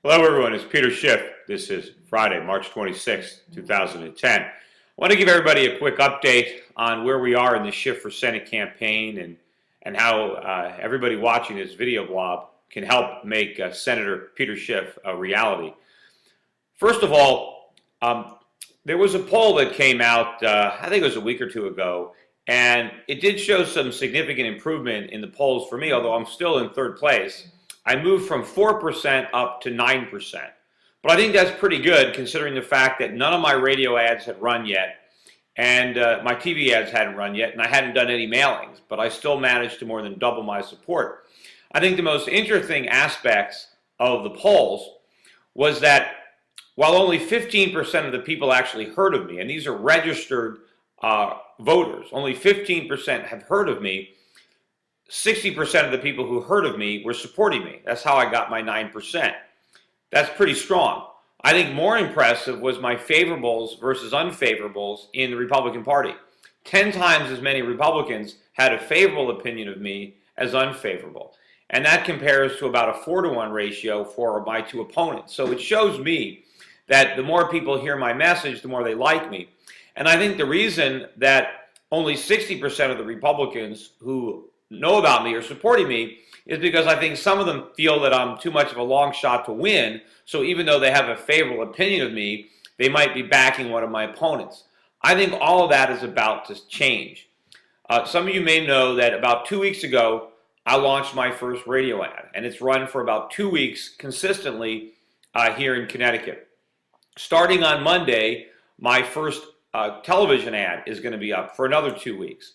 Hello, everyone. It's Peter Schiff. This is Friday, March 26, 2010. I want to give everybody a quick update on where we are in the Schiff for Senate campaign and how everybody watching this video blog can help make Senator Peter Schiff a reality. First of all, there was a poll that came out, I think it was a week or two ago, and it did show some significant improvement in the polls for me, although I'm still in third place. I moved from 4% up to 9%. But I think that's pretty good considering the fact that none of my radio ads had run yet and my TV ads hadn't run yet, and I hadn't done any mailings, but I still managed to more than double my support. I think the most interesting aspects of the polls was that while only 15% of the people actually heard of me, and these are registered voters, only 15% have heard of me, 60% of the people who heard of me were supporting me. That's how I got my 9%. That's pretty strong. I think more impressive was my favorables versus unfavorables in the Republican Party. 10 times as many Republicans had a favorable opinion of me as unfavorable. And that compares to about a 4-to-1 ratio for my two opponents. So it shows me that the more people hear my message, the more they like me. And I think the reason that only 60% of the Republicans who know about me or supporting me is because I think some of them feel that I'm too much of a long shot to win. So even though they have a favorable opinion of me, they might be backing one of my opponents. I think all of that is about to change. Some of you may know that about 2 weeks ago, I launched my first radio ad, and it's run for about 2 weeks consistently here in Connecticut. Starting on Monday, my first television ad is going to be up for another 2 weeks.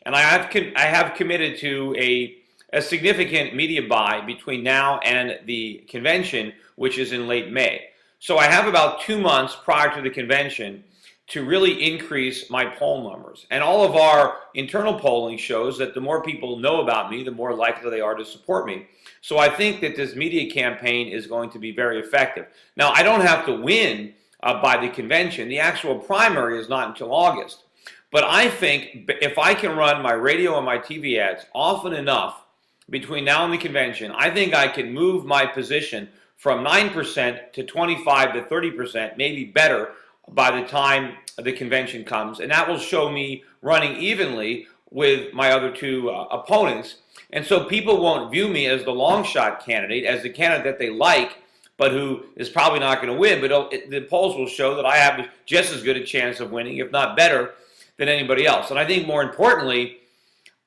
And I have committed to a significant media buy between now and the convention, which is in late May. So I have about 2 months prior to the convention to really increase my poll numbers. And all of our internal polling shows that the more people know about me, the more likely they are to support me. So I think that this media campaign is going to be very effective. Now, I don't have to win by the convention. The actual primary is not until August. But I think if I can run my radio and my TV ads often enough between now and the convention, I think I can move my position from 9% to 25 to 30%, maybe better, by the time the convention comes. And that will show me running evenly with my other two opponents. And so people won't view me as the long shot candidate, as the candidate that they like, but who is probably not going to win. But the polls will show that I have just as good a chance of winning, if not better, than anybody else. And I think more importantly,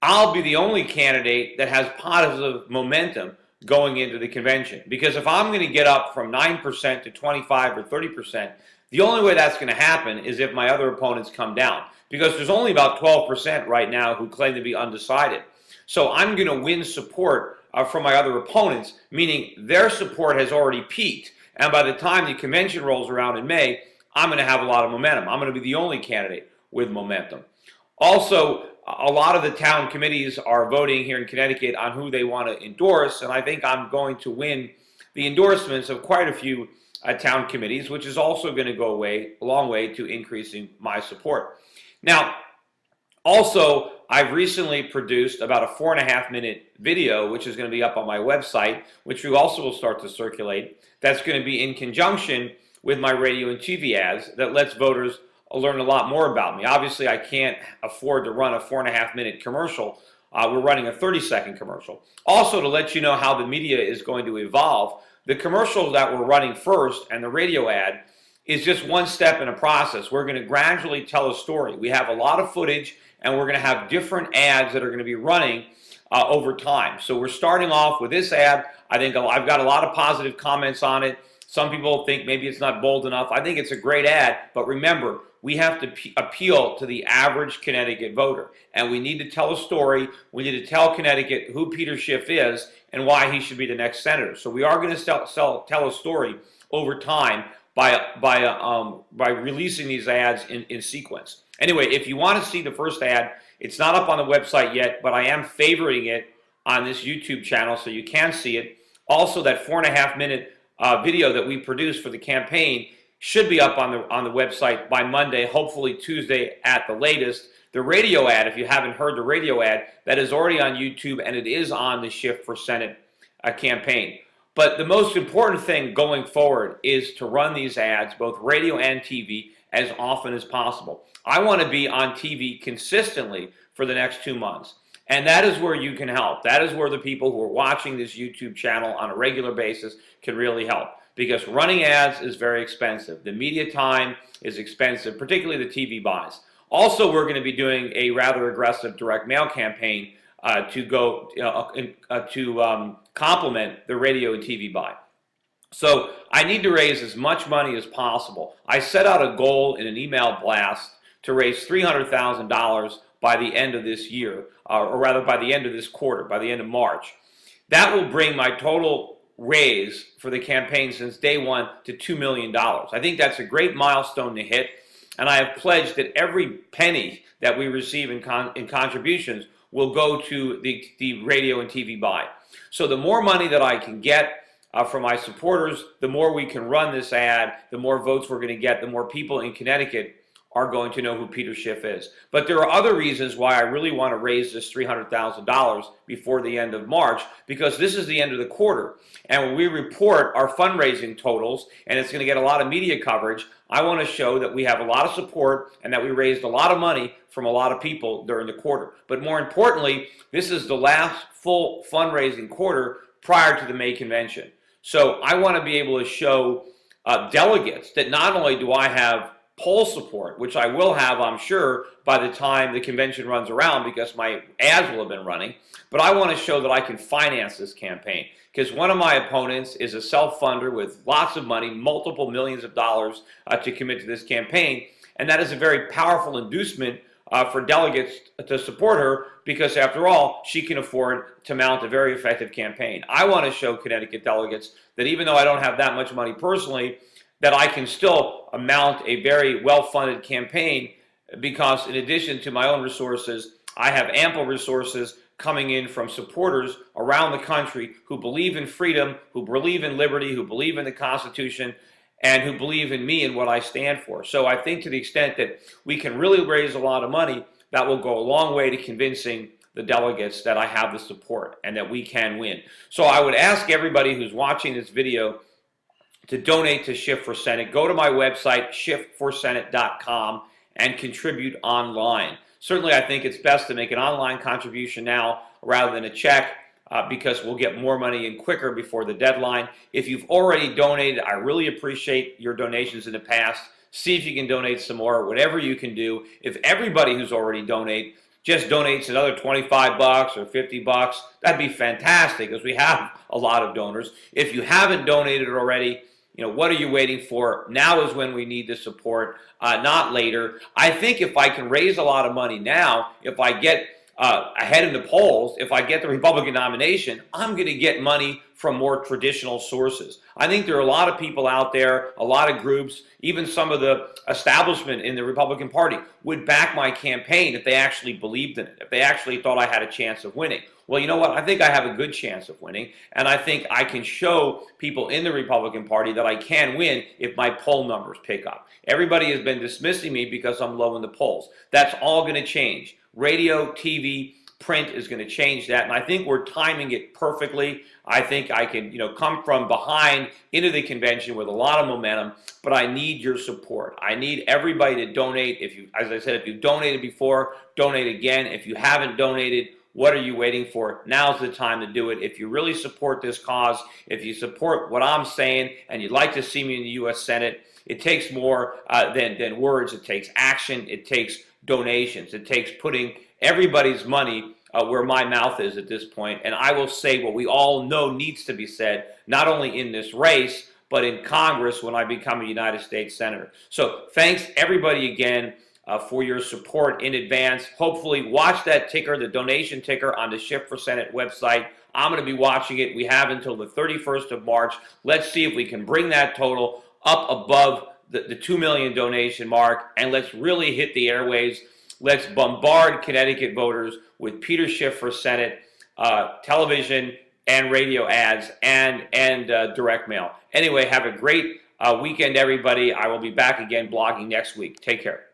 I'll be the only candidate that has positive momentum going into the convention. Because if I'm going to get up from 9% to 25 or 30%, the only way that's going to happen is if my other opponents come down. Because there's only about 12% right now who claim to be undecided. So I'm going to win support from my other opponents, meaning their support has already peaked. And by the time the convention rolls around in May, I'm going to have a lot of momentum. I'm going to be the only candidate with momentum. Also, a lot of the town committees are voting here in Connecticut on who they want to endorse, and I think I'm going to win the endorsements of quite a few town committees, which is also going to go a long way to increasing my support. Now, also, I've recently produced about a 4.5-minute video, which is going to be up on my website, which we also will start to circulate. That's going to be in conjunction with my radio and TV ads that lets voters learn a lot more about me. Obviously, I can't afford to run a 4.5-minute commercial. We're running a 30-second commercial. Also, to let you know how the media is going to evolve, the commercial that we're running first and the radio ad is just one step in a process. We're going to gradually tell a story. We have a lot of footage, and we're going to have different ads that are going to be running over time. So we're starting off with this ad. I think I've got a lot of positive comments on it. Some people think maybe it's not bold enough. I think it's a great ad, but remember, we have to appeal to the average Connecticut voter. And we need to tell a story. We need to tell Connecticut who Peter Schiff is and why he should be the next senator. So we are going to tell a story over time by releasing these ads in sequence. Anyway, if you want to see the first ad, it's not up on the website yet, but I am favoriting it on this YouTube channel so you can see it. Also, that 4.5-minute video that we produced for the campaign should be up on the website by Monday, hopefully Tuesday at the latest. The radio ad, if you haven't heard the radio ad, that is already on YouTube, and it is on the Schiff for Senate campaign. But the most important thing going forward is to run these ads, both radio and TV, as often as possible. I want to be on TV consistently for the next 2 months. And that is where you can help. That is where the people who are watching this YouTube channel on a regular basis can really help. Because running ads is very expensive. The media time is expensive, particularly the TV buys. Also, we're going to be doing a rather aggressive direct mail campaign to complement the radio and TV buy. So I need to raise as much money as possible. I set out a goal in an email blast to raise $300,000 by the end of this year, or rather by the end of this quarter, by the end of March. That will bring my total raise for the campaign since day one to $2 million. I think that's a great milestone to hit, and I have pledged that every penny that we receive in contributions will go to the radio and TV buy. So the more money that I can get from my supporters, the more we can run this ad, the more votes we're going to get, the more people in Connecticut are going to know who Peter Schiff is. But there are other reasons why I really want to raise this $300,000 before the end of March, because this is the end of the quarter. And when we report our fundraising totals, and it's going to get a lot of media coverage, I want to show that we have a lot of support and that we raised a lot of money from a lot of people during the quarter. But more importantly, this is the last full fundraising quarter prior to the May convention. So I want to be able to show delegates that not only do I have poll support, which I will have, I'm sure, by the time the convention runs around because my ads will have been running, but I want to show that I can finance this campaign. Because one of my opponents is a self-funder with lots of money, multiple millions of dollars to commit to this campaign, and that is a very powerful inducement for delegates to support her because, after all, she can afford to mount a very effective campaign. I want to show Connecticut delegates that even though I don't have that much money personally, that I can still mount a very well-funded campaign because, in addition to my own resources, I have ample resources coming in from supporters around the country who believe in freedom, who believe in liberty, who believe in the Constitution, and who believe in me and what I stand for. So I think to the extent that we can really raise a lot of money, that will go a long way to convincing the delegates that I have the support and that we can win. So I would ask everybody who's watching this video to donate to Schiff for Senate. Go to my website, schiffforsenate.com, and contribute online. Certainly, I think it's best to make an online contribution now rather than a check because we'll get more money in quicker before the deadline. If you've already donated, I really appreciate your donations in the past. See if you can donate some more, whatever you can do. If everybody who's already donated just donates another 25 bucks or 50 bucks, that'd be fantastic because we have a lot of donors. If you haven't donated already, what are you waiting for? Now is when we need the support, not later. I think if I can raise a lot of money now, if I get ahead in the polls, if I get the Republican nomination, I'm going to get money from more traditional sources. I think there are a lot of people out there, a lot of groups, even some of the establishment in the Republican Party would back my campaign if they actually believed in it, if they actually thought I had a chance of winning. Well, you know what? I think I have a good chance of winning, and I think I can show people in the Republican Party that I can win if my poll numbers pick up. Everybody has been dismissing me because I'm low in the polls. That's all going to change. Radio, TV, print is going to change that, and I think we're timing it perfectly. I think I can, come from behind into the convention with a lot of momentum, but I need your support. I need everybody to donate. As I said, if you've donated before, donate again. If you haven't donated, what are you waiting for? Now's the time to do it. If you really support this cause, if you support what I'm saying, and you'd like to see me in the U.S. Senate, it takes more than words. It takes action. It takes donations. It takes putting everybody's money where my mouth is at this point, and I will say what we all know needs to be said, not only in this race, but in Congress when I become a United States Senator. So thanks everybody again for your support in advance. Hopefully watch that ticker, the donation ticker on the Schiff for Senate website. I'm going to be watching it. We have until the 31st of March. Let's see if we can bring that total up above the 2 million donation mark, and let's really hit the airwaves. Let's bombard Connecticut voters with Peter Schiff for Senate, television and radio ads, and direct mail. Anyway, have a great weekend, everybody. I will be back again blogging next week. Take care.